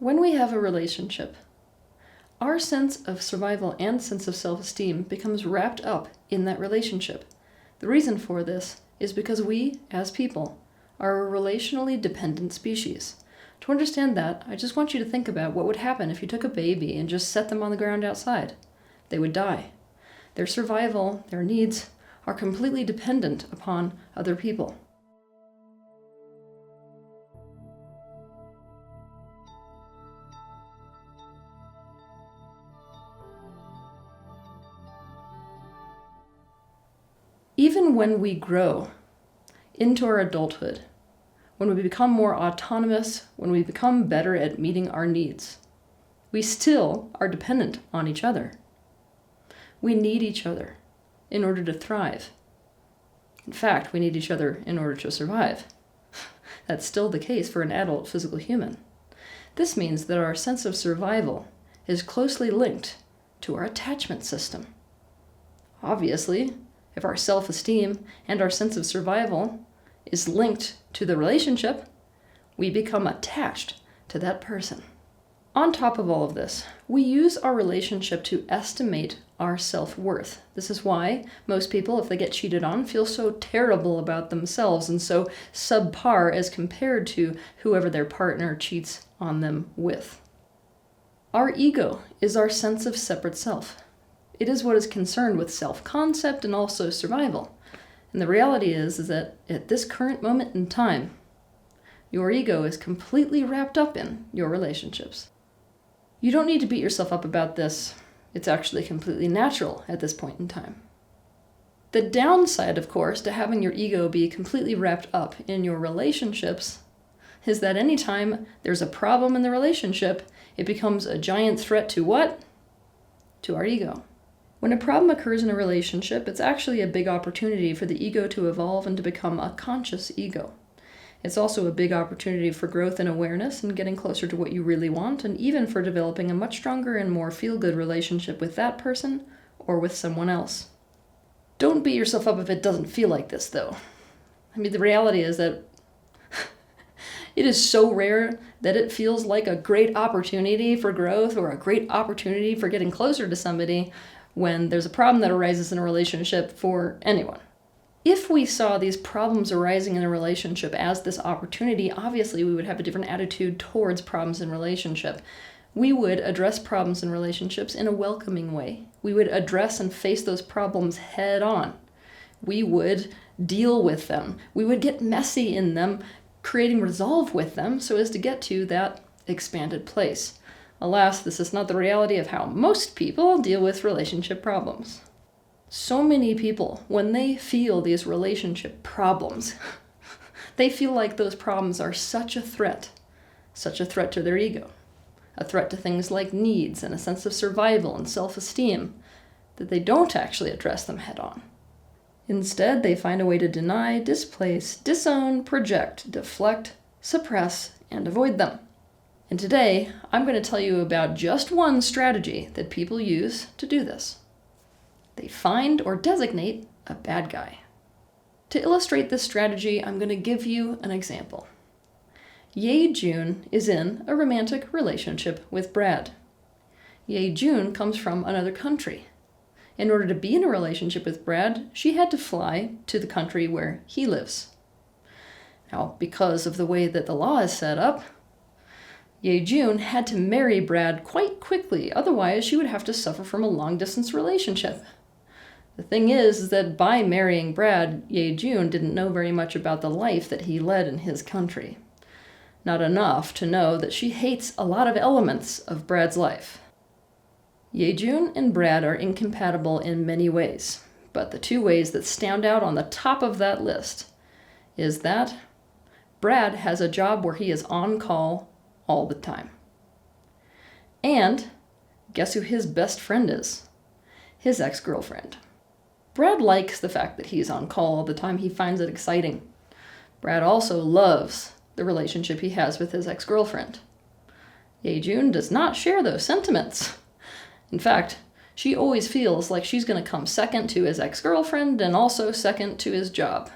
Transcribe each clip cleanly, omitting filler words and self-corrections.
When we have a relationship, our sense of survival and sense of self-esteem becomes wrapped up in that relationship. The reason for this is because we, as people, are a relationally dependent species. To understand that, I just want you to think about what would happen if you took a baby and just set them on the ground outside. They would die. Their survival, their needs, are completely dependent upon other people. Even when we grow into our adulthood, when we become more autonomous, when we become better at meeting our needs, we still are dependent on each other. We need each other in order to thrive. In fact, we need each other in order to survive. That's still the case for an adult physical human. This means that our sense of survival is closely linked to our attachment system. Obviously, if our self-esteem and our sense of survival is linked to the relationship, we become attached to that person. On top of all of this, we use our relationship to estimate our self-worth. This is why most people, if they get cheated on, feel so terrible about themselves and so subpar as compared to whoever their partner cheats on them with. Our ego is our sense of separate self. It is what is concerned with self-concept and also survival. And the reality is that at this current moment in time, your ego is completely wrapped up in your relationships. You don't need to beat yourself up about this. It's actually completely natural at this point in time. The downside, of course, to having your ego be completely wrapped up in your relationships is that anytime there's a problem in the relationship, it becomes a giant threat to what? To our ego. When a problem occurs in a relationship, it's actually a big opportunity for the ego to evolve and to become a conscious ego. It's also a big opportunity for growth and awareness and getting closer to what you really want, and even for developing a much stronger and more feel-good relationship with that person or with someone else. Don't beat yourself up if it doesn't feel like this, though. I mean, the reality is that it is so rare that it feels like a great opportunity for growth or a great opportunity for getting closer to somebody when there's a problem that arises in a relationship for anyone. If we saw these problems arising in a relationship as this opportunity, obviously we would have a different attitude towards problems in relationship. We would address problems in relationships in a welcoming way. We would address and face those problems head on. We would deal with them. We would get messy in them, creating resolve with them so as to get to that expanded place. Alas, this is not the reality of how most people deal with relationship problems. So many people, when they feel these relationship problems, they feel like those problems are such a threat to their ego, a threat to things like needs and a sense of survival and self-esteem, that they don't actually address them head on. Instead, they find a way to deny, displace, disown, project, deflect, suppress, and avoid them. And today, I'm going to tell you about just one strategy that people use to do this. They find or designate a bad guy. To illustrate this strategy, I'm going to give you an example. Ye Jun is in a romantic relationship with Brad. Ye Jun comes from another country. In order to be in a relationship with Brad, she had to fly to the country where he lives. Now, because of the way that the law is set up, Ye Jun had to marry Brad quite quickly, otherwise she would have to suffer from a long-distance relationship. The thing is that by marrying Brad, Ye Jun didn't know very much about the life that he led in his country. Not enough to know that she hates a lot of elements of Brad's life. Ye Jun and Brad are incompatible in many ways, but the two ways that stand out on the top of that list is that Brad has a job where he is on call all the time. And guess who his best friend is? His ex-girlfriend. Brad likes the fact that he's on call all the time. He finds it exciting. Brad also loves the relationship he has with his ex-girlfriend. Ye Jun does not share those sentiments. In fact, she always feels like she's going to come second to his ex-girlfriend and also second to his job.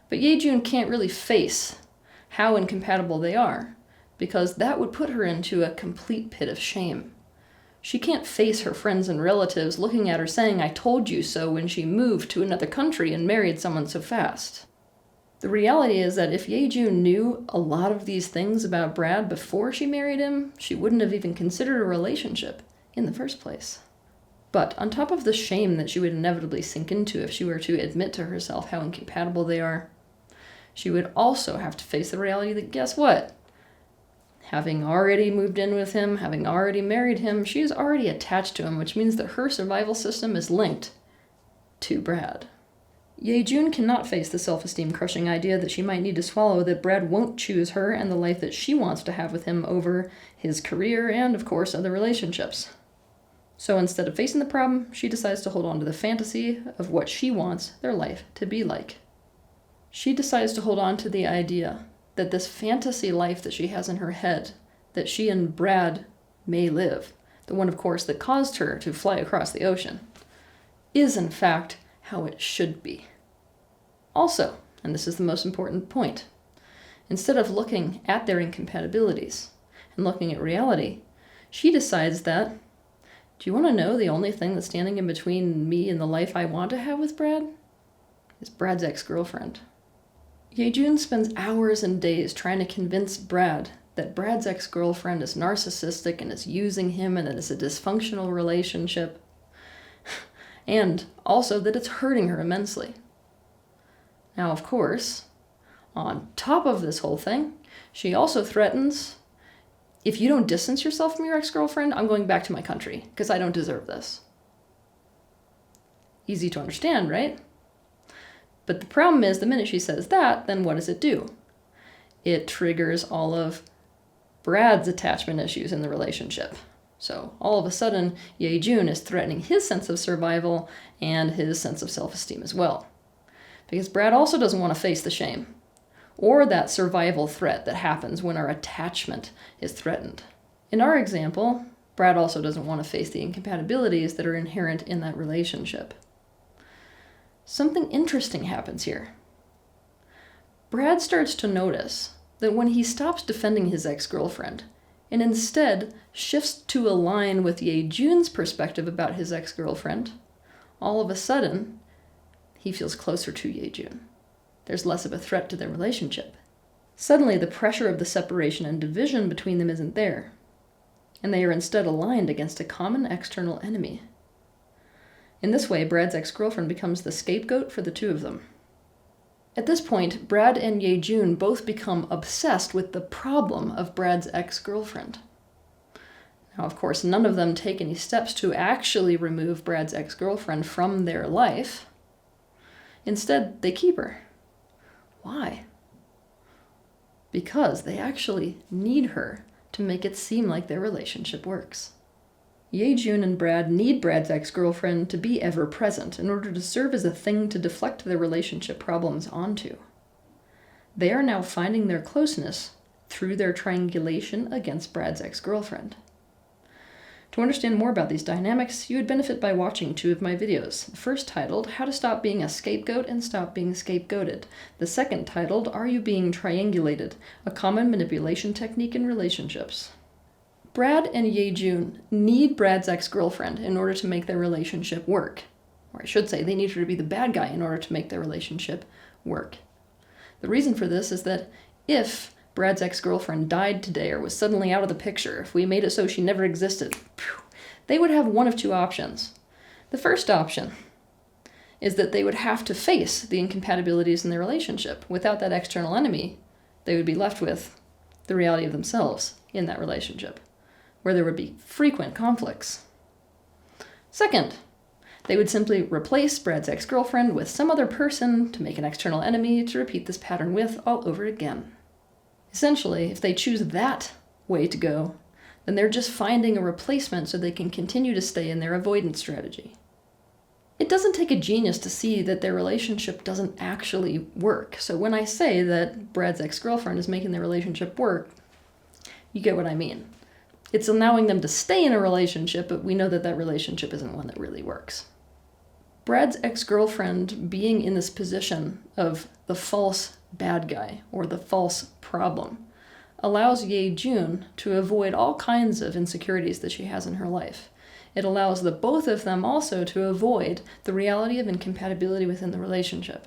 But Ye Jun can't really face how incompatible they are because that would put her into a complete pit of shame. She can't face her friends and relatives looking at her saying, "I told you so," when she moved to another country and married someone so fast. The reality is that if Ye-Jun knew a lot of these things about Brad before she married him, she wouldn't have even considered a relationship in the first place. But on top of the shame that she would inevitably sink into if she were to admit to herself how incompatible they are, she would also have to face the reality that, guess what? Having already moved in with him, having already married him, she is already attached to him, which means that her survival system is linked to Brad. Ye-Jun cannot face the self-esteem crushing idea that she might need to swallow that Brad won't choose her and the life that she wants to have with him over his career and, of course, other relationships. So instead of facing the problem, she decides to hold on to the fantasy of what she wants their life to be like. She decides to hold on to the idea that this fantasy life that she has in her head, that she and Brad may live, the one, of course, that caused her to fly across the ocean, is in fact how it should be. Also, and this is the most important point, instead of looking at their incompatibilities and looking at reality, she decides that, do you want to know the only thing that's standing in between me and the life I want to have with Brad? Is Brad's ex-girlfriend. Ye-Jun spends hours and days trying to convince Brad that Brad's ex-girlfriend is narcissistic and is using him and it is a dysfunctional relationship, and also that it's hurting her immensely. Now, of course, on top of this whole thing, she also threatens, if you don't distance yourself from your ex-girlfriend, I'm going back to my country, because I don't deserve this. Easy to understand, right? But the problem is, the minute she says that, then what does it do? It triggers all of Brad's attachment issues in the relationship. So all of a sudden, Ye-Jun is threatening his sense of survival and his sense of self-esteem as well. Because Brad also doesn't want to face the shame, or that survival threat that happens when our attachment is threatened. In our example, Brad also doesn't want to face the incompatibilities that are inherent in that relationship. Something interesting happens here. Brad starts to notice that when he stops defending his ex-girlfriend, and instead shifts to align with Ye-Jun's perspective about his ex-girlfriend, all of a sudden, he feels closer to Ye-Jun. There's less of a threat to their relationship. Suddenly, the pressure of the separation and division between them isn't there, and they are instead aligned against a common external enemy. In this way, Brad's ex-girlfriend becomes the scapegoat for the two of them. At this point, Brad and Ye-Jun both become obsessed with the problem of Brad's ex-girlfriend. Now, of course, none of them take any steps to actually remove Brad's ex-girlfriend from their life. Instead, they keep her. Why? Because they actually need her to make it seem like their relationship works. Ye-Jun and Brad need Brad's ex-girlfriend to be ever present in order to serve as a thing to deflect their relationship problems onto. They are now finding their closeness through their triangulation against Brad's ex-girlfriend. To understand more about these dynamics, you would benefit by watching 2 of my videos. The first titled, How to Stop Being a Scapegoat and Stop Being Scapegoated. The second titled, Are You Being Triangulated? A Common Manipulation Technique in Relationships. Brad and Ye-Jun need Brad's ex-girlfriend in order to make their relationship work. Or I should say, they need her to be the bad guy in order to make their relationship work. The reason for this is that if Brad's ex-girlfriend died today or was suddenly out of the picture, if we made it so she never existed, they would have one of 2 options. The first option is that they would have to face the incompatibilities in their relationship. Without that external enemy, they would be left with the reality of themselves in that relationship, where there would be frequent conflicts. Second, they would simply replace Brad's ex-girlfriend with some other person to make an external enemy to repeat this pattern with all over again. Essentially, if they choose that way to go, then they're just finding a replacement so they can continue to stay in their avoidance strategy. It doesn't take a genius to see that their relationship doesn't actually work. So when I say that Brad's ex-girlfriend is making their relationship work, you get what I mean. It's allowing them to stay in a relationship, but we know that that relationship isn't one that really works. Brad's ex-girlfriend being in this position of the false bad guy or the false problem allows Ye-Jun to avoid all kinds of insecurities that she has in her life. It allows the both of them also to avoid the reality of incompatibility within the relationship.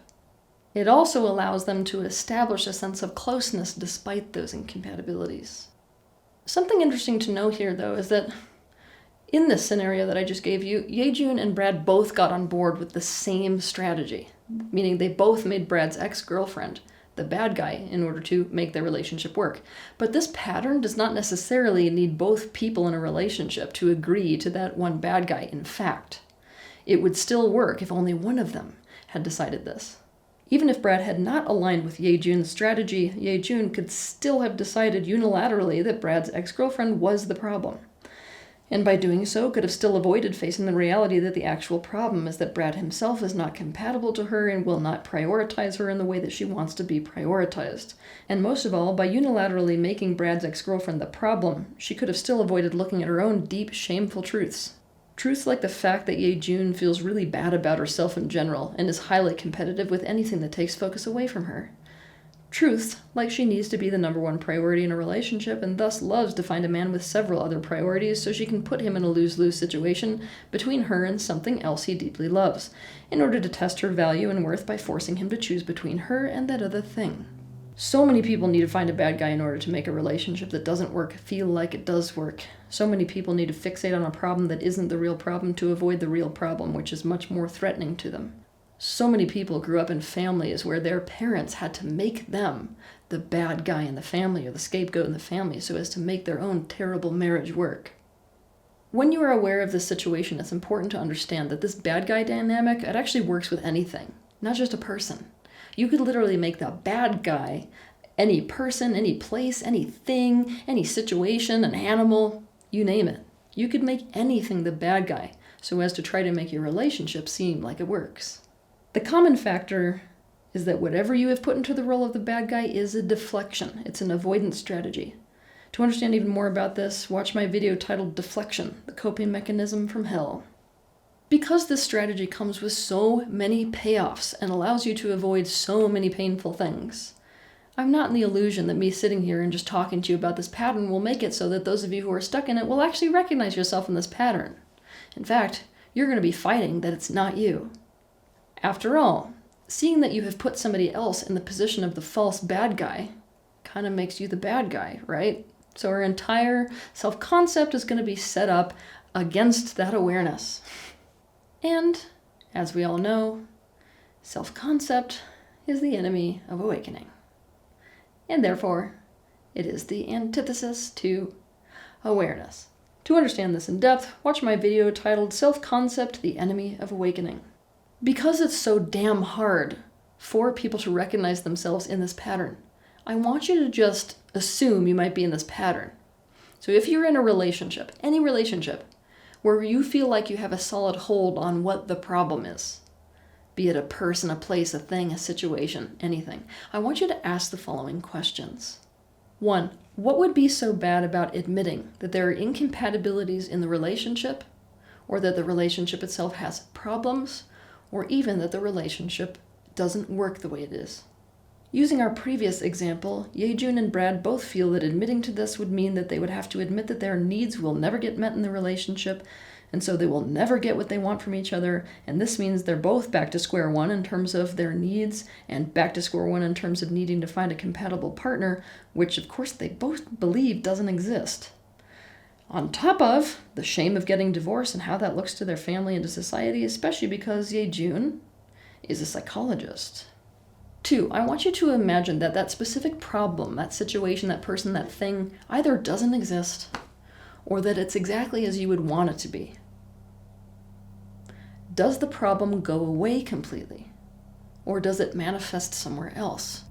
It also allows them to establish a sense of closeness despite those incompatibilities. Something interesting to know here, though, is that in this scenario that I just gave you, Ye-Jun and Brad both got on board with the same strategy, meaning they both made Brad's ex-girlfriend the bad guy in order to make their relationship work. But this pattern does not necessarily need both people in a relationship to agree to that one bad guy. In fact, it would still work if only one of them had decided this. Even if Brad had not aligned with Ye-Jun's strategy, Ye-Jun could still have decided unilaterally that Brad's ex-girlfriend was the problem. And by doing so, could have still avoided facing the reality that the actual problem is that Brad himself is not compatible to her and will not prioritize her in the way that she wants to be prioritized. And most of all, by unilaterally making Brad's ex-girlfriend the problem, she could have still avoided looking at her own deep, shameful truths. Truths like the fact that Ye-Jun feels really bad about herself in general and is highly competitive with anything that takes focus away from her. Truths like she needs to be the number one priority in a relationship and thus loves to find a man with several other priorities so she can put him in a lose-lose situation between her and something else he deeply loves, in order to test her value and worth by forcing him to choose between her and that other thing. So many people need to find a bad guy in order to make a relationship that doesn't work feel like it does work. So many people need to fixate on a problem that isn't the real problem to avoid the real problem, which is much more threatening to them. So many people grew up in families where their parents had to make them the bad guy in the family or the scapegoat in the family so as to make their own terrible marriage work. When you are aware of this situation, it's important to understand that this bad guy dynamic, it actually works with anything, not just a person. You could literally make the bad guy any person, any place, anything, any situation, an animal, you name it. You could make anything the bad guy so as to try to make your relationship seem like it works. The common factor is that whatever you have put into the role of the bad guy is a deflection. It's an avoidance strategy. To understand even more about this, watch my video titled Deflection, the Coping Mechanism from Hell. Because this strategy comes with so many payoffs and allows you to avoid so many painful things, I'm not in the illusion that me sitting here and just talking to you about this pattern will make it so that those of you who are stuck in it will actually recognize yourself in this pattern. In fact, you're going to be fighting that it's not you. After all, seeing that you have put somebody else in the position of the false bad guy kind of makes you the bad guy, right? So our entire self-concept is going to be set up against that awareness. And, as we all know, self-concept is the enemy of awakening. And therefore, it is the antithesis to awareness. To understand this in depth, watch my video titled Self-Concept, the Enemy of Awakening. Because it's so damn hard for people to recognize themselves in this pattern, I want you to just assume you might be in this pattern. So if you're in a relationship, any relationship, where you feel like you have a solid hold on what the problem is, be it a person, a place, a thing, a situation, anything, I want you to ask the following questions. 1. What would be so bad about admitting that there are incompatibilities in the relationship, or that the relationship itself has problems, or even that the relationship doesn't work the way it is? Using our previous example, Ye-Jun and Brad both feel that admitting to this would mean that they would have to admit that their needs will never get met in the relationship, and so they will never get what they want from each other, and this means they're both back to square one in terms of their needs, and back to square one in terms of needing to find a compatible partner, which of course they both believe doesn't exist. On top of the shame of getting divorced and how that looks to their family and to society, especially because Ye-Jun is a psychologist. 2, I want you to imagine that that specific problem, that situation, that person, that thing either doesn't exist or that it's exactly as you would want it to be. Does the problem go away completely, or does it manifest somewhere else?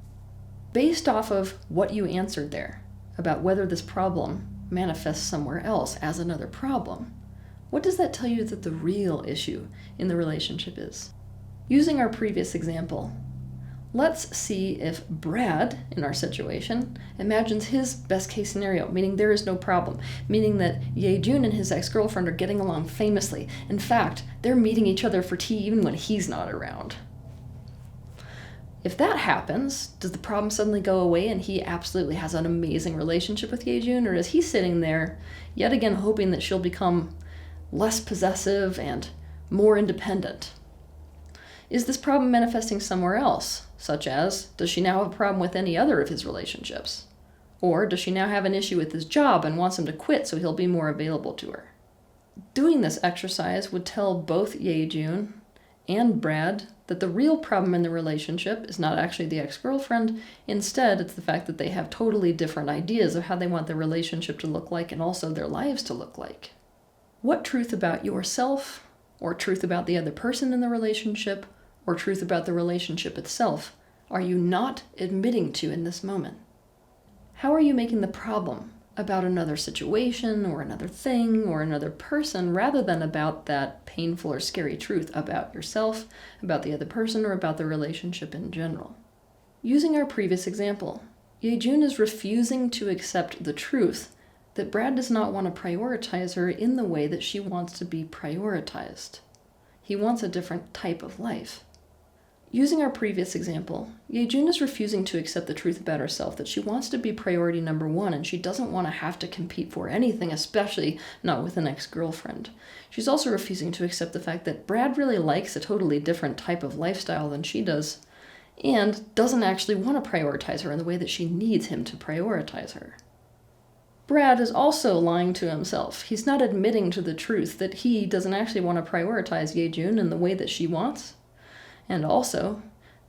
Based off of what you answered there about whether this problem manifests somewhere else as another problem, what does that tell you that the real issue in the relationship is? Using our previous example, let's see if Brad, in our situation, imagines his best case scenario, meaning there is no problem, meaning that Ye-Jun and his ex-girlfriend are getting along famously. In fact, they're meeting each other for tea even when he's not around. If that happens, does the problem suddenly go away and he absolutely has an amazing relationship with Yejun? Or is he sitting there, yet again hoping that she'll become less possessive and more independent? Is this problem manifesting somewhere else, such as, does she now have a problem with any other of his relationships? Or does she now have an issue with his job and wants him to quit so he'll be more available to her? Doing this exercise would tell both Yejun and Brad that the real problem in the relationship is not actually the ex-girlfriend. Instead, it's the fact that they have totally different ideas of how they want their relationship to look like and also their lives to look like. What truth about yourself, or truth about the other person in the relationship, or truth about the relationship itself, are you not admitting to in this moment? How are you making the problem about another situation or another thing or another person rather than about that painful or scary truth about yourself, about the other person, or about the relationship in general? Using our previous example, Yejun is refusing to accept the truth that Brad does not want to prioritize her in the way that she wants to be prioritized. He wants a different type of life. Using our previous example, Yejun is refusing to accept the truth about herself that she wants to be priority number one and she doesn't want to have to compete for anything, especially not with an ex-girlfriend. She's also refusing to accept the fact that Brad really likes a totally different type of lifestyle than she does and doesn't actually want to prioritize her in the way that she needs him to prioritize her. Brad is also lying to himself. He's not admitting to the truth that he doesn't actually want to prioritize Yejun in the way that she wants. And also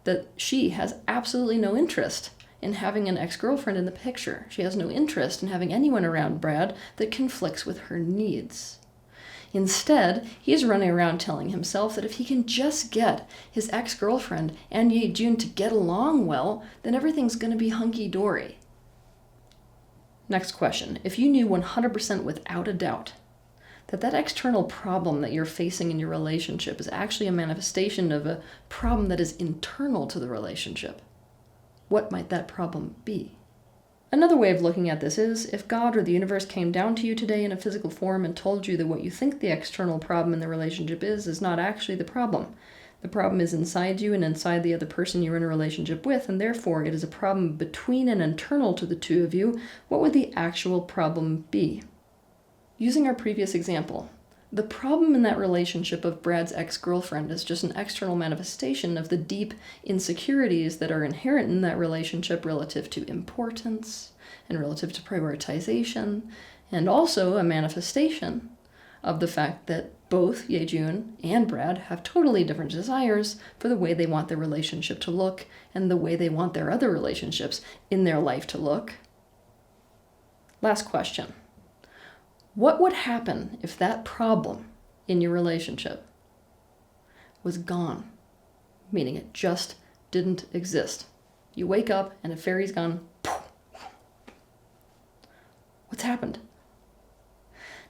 that she has absolutely no interest in having an ex-girlfriend in the picture. She has no interest in having anyone around Brad that conflicts with her needs. Instead, he's running around telling himself that if he can just get his ex-girlfriend and Yejun to get along well, then everything's going to be hunky-dory. Next question. If you knew 100% without a doubt that external problem that you're facing in your relationship is actually a manifestation of a problem that is internal to the relationship, what might that problem be? Another way of looking at this is, if God or the universe came down to you today in a physical form and told you that what you think the external problem in the relationship is not actually the problem. The problem is inside you and inside the other person you're in a relationship with, and therefore it is a problem between and internal to the two of you, what would the actual problem be? Using our previous example, the problem in that relationship of Brad's ex-girlfriend is just an external manifestation of the deep insecurities that are inherent in that relationship relative to importance and relative to prioritization, and also a manifestation of the fact that both Yejun and Brad have totally different desires for the way they want their relationship to look and the way they want their other relationships in their life to look. Last question. What would happen if that problem in your relationship was gone? Meaning it just didn't exist. You wake up and a fairy's gone. What's happened?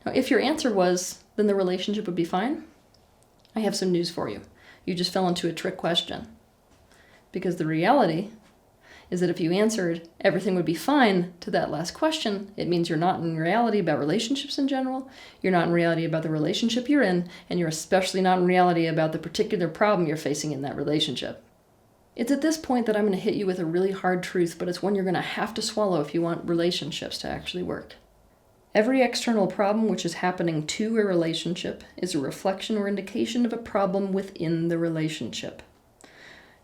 Now, if your answer was, then the relationship would be fine, I have some news for you. You just fell into a trick question. Because the reality is that if you answered everything would be fine to that last question, it means you're not in reality about relationships in general, you're not in reality about the relationship you're in, and you're especially not in reality about the particular problem you're facing in that relationship. It's at this point that I'm going to hit you with a really hard truth, but it's one you're going to have to swallow if you want relationships to actually work. Every external problem which is happening to a relationship is a reflection or indication of a problem within the relationship.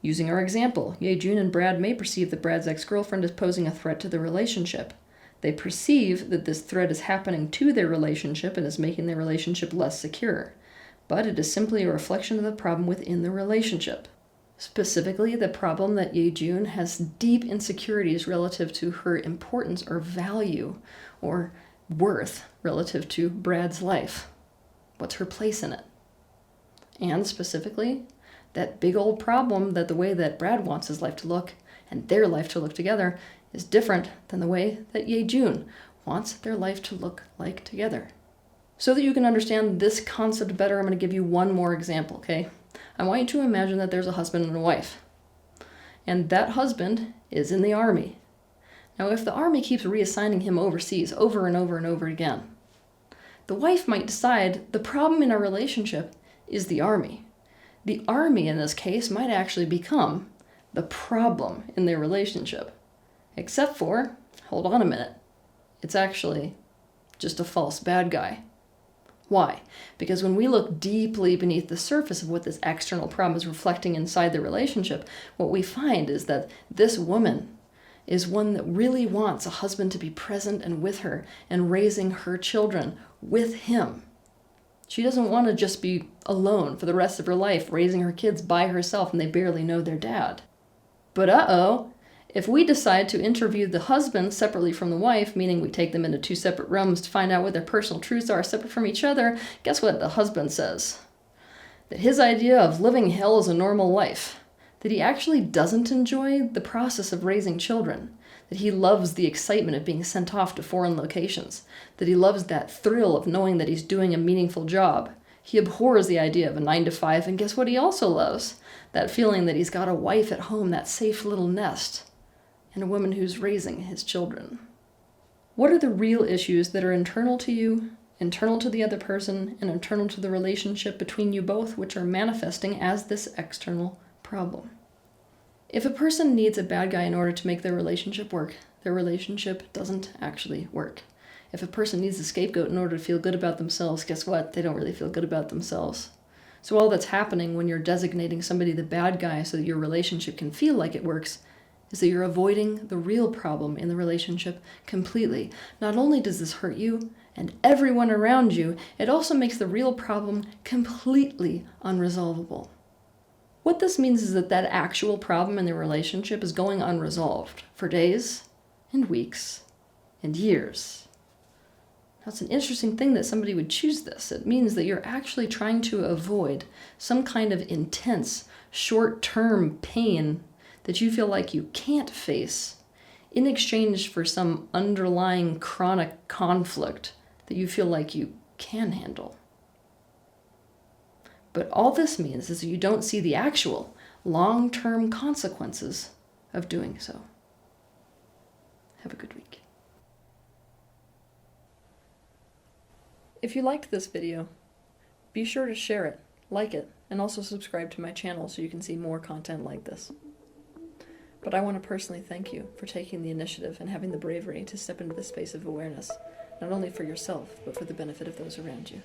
Using our example, Yejun and Brad may perceive that Brad's ex-girlfriend is posing a threat to the relationship. They perceive that this threat is happening to their relationship and is making their relationship less secure. But it is simply a reflection of the problem within the relationship. Specifically, the problem that Yejun has deep insecurities relative to her importance or value or worth relative to Brad's life. What's her place in it? And specifically, that big old problem that the way that Brad wants his life to look and their life to look together is different than the way that Yejun wants their life to look like together. So that you can understand this concept better, I'm going to give you one more example, okay? I want you to imagine that there's a husband and a wife. And that husband is in the army. Now, if the army keeps reassigning him overseas over and over and over again, the wife might decide the problem in our relationship is the army. The army in this case might actually become the problem in their relationship. Except for, hold on a minute, it's actually just a false bad guy. Why? Because when we look deeply beneath the surface of what this external problem is reflecting inside the relationship, what we find is that this woman is one that really wants a husband to be present and with her and raising her children with him. She doesn't want to just be alone for the rest of her life, raising her kids by herself and they barely know their dad. But if we decide to interview the husband separately from the wife, meaning we take them into two separate rooms to find out what their personal truths are separate from each other, guess what the husband says? That his idea of living hell is a normal life. That he actually doesn't enjoy the process of raising children. That he loves the excitement of being sent off to foreign locations. That he loves that thrill of knowing that he's doing a meaningful job. He abhors the idea of a 9-to-5, and guess what he also loves? That feeling that he's got a wife at home, that safe little nest, and a woman who's raising his children. What are the real issues that are internal to you, internal to the other person, and internal to the relationship between you both, which are manifesting as this external problem? If a person needs a bad guy in order to make their relationship work, their relationship doesn't actually work. If a person needs a scapegoat in order to feel good about themselves, guess what? They don't really feel good about themselves. So all that's happening when you're designating somebody the bad guy so that your relationship can feel like it works is that you're avoiding the real problem in the relationship completely. Not only does this hurt you and everyone around you, it also makes the real problem completely unresolvable. What this means is that actual problem in the relationship is going unresolved for days and weeks and years. Now, it's an interesting thing that somebody would choose this. It means that you're actually trying to avoid some kind of intense, short-term pain that you feel like you can't face in exchange for some underlying chronic conflict that you feel like you can handle. But all this means is that you don't see the actual long-term consequences of doing so. Have a good week. If you liked this video, be sure to share it, like it, and also subscribe to my channel so you can see more content like this. But I want to personally thank you for taking the initiative and having the bravery to step into this space of awareness, not only for yourself, but for the benefit of those around you.